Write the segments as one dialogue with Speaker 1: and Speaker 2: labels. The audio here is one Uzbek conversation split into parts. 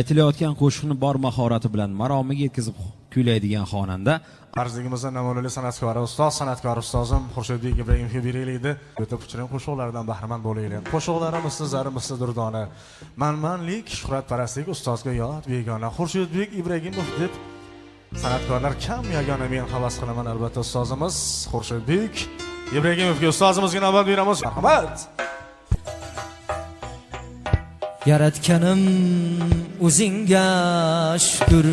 Speaker 1: aytilayotgan qo'shiqni bor mahorati bilan maromiga yetkazib kuylaydigan xonanda.
Speaker 2: Arzligimizda namunali san'atkori ustoz, san'atkor ustozim Xurshidbek Ibrohimovga berildi. O'ta puchrin qo'shiqlardan bahramand bo'laylik. Qo'shiqlarimiz sizlarimiz durdona. Manmanlik, shuhratparastlik ustozga yot begona. Xurshidbek Ibrohimov deb san'atkorlar kam yagona men havas qilaman albatta ustozimiz Xurshidbek Ibrohimovga ustozimizga navbat beramiz. Marhamat.
Speaker 3: Yaratganim o'zingga shukr,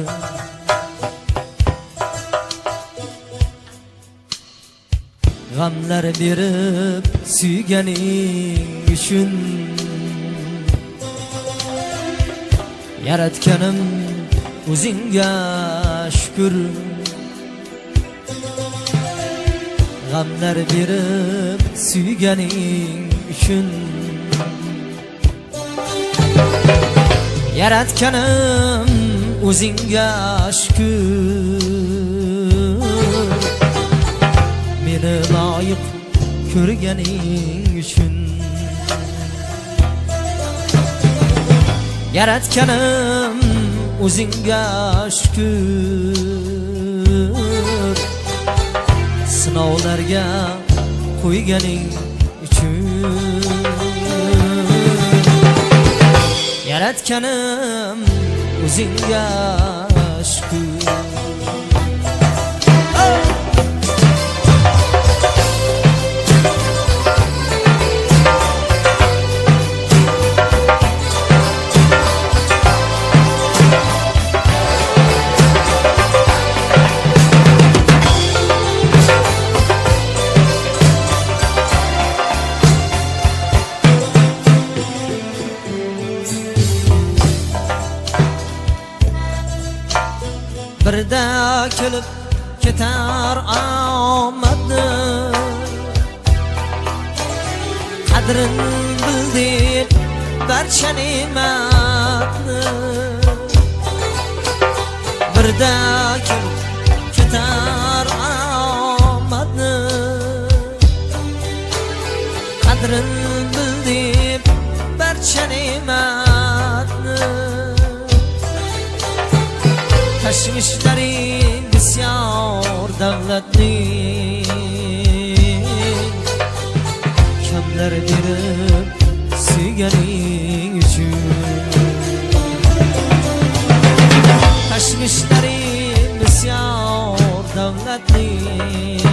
Speaker 3: g'amlar berib suyganing uchun. Yaratganim o'zingga shukr, g'amlar berib suyganing uchun. Yaratganim o'zingga shukr, meni loyiq ko'rganing uchun. Yaratganim o'zingga shukr, sinovlarga qo'yganing uchun. Yaratganim o'zingga shukr. Birda kelib ketar omadni, qadrin bildin barcha ne'matni. Birda kelib ketar omadni, qadrin bildin barcha ne'matni. Tashvishlaring bisyor davlatning, kamlar berib suyganing uchun. Tashvishlaring bisyor davlatning,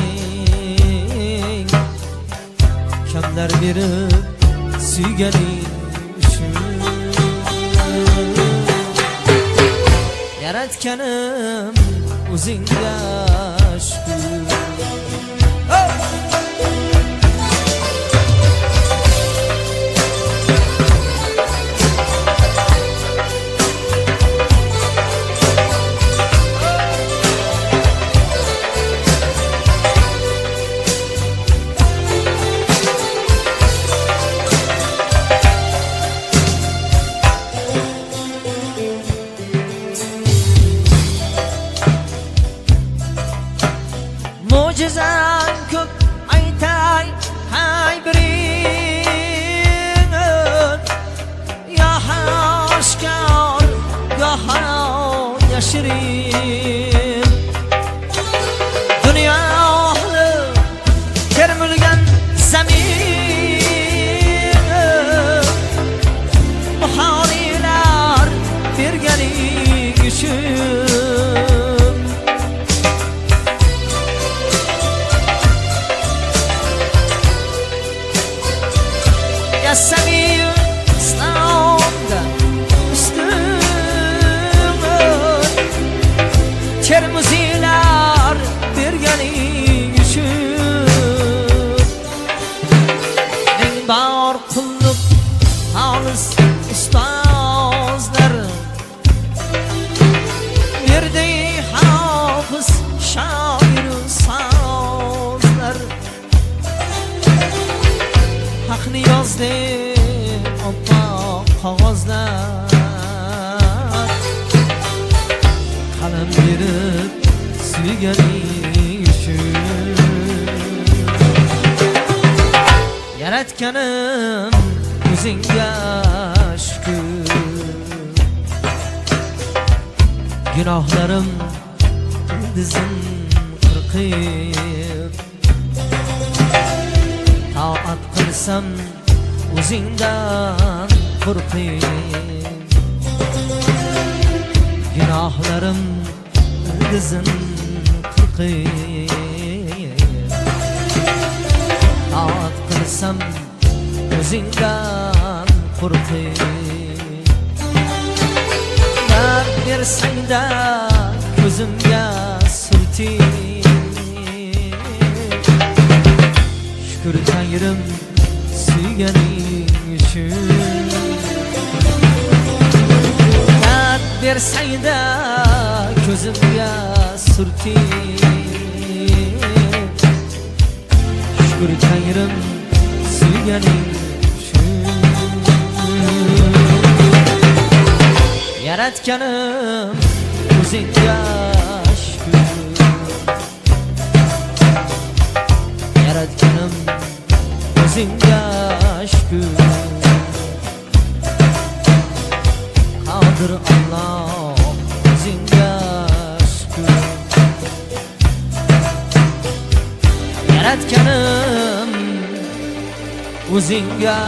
Speaker 3: kamlar berib suyganing uchun. Yaratganim o'zingga shukr. Mo'jizang ko'p aytay hay biring, ya oshkor ya yashirin. Dunyo ahli termilgan zamin, muharrirlar berganing uchun. Yassamiyu islomda ustun, termuziylar berganing uchun. Ming bor qulluq xolis ustozlar, berdi hofiz shoir sozlar. Haqni yozdi oppoq qog'ozlar, qalam berib suyganing uchun. Yaratganim o'zingga shukr. Günahlarım dizim qirqib, taat qilsam o'zingdan qo'rqib. Günahlarım dizim qirqib, taat qilsam o'zingdan qo'rqib. Dard bersang-da ko'zimga surtib, shukr Tangrim suyganing uchun. Dard bersang-da ko'zimga surtib, shukr Tangrim suyganing uchun. Yaratganim o'zingga shukr, yaratganim o'zingga shukr. Qodir Alloh o'zingga shukr, yaratganim o'zingga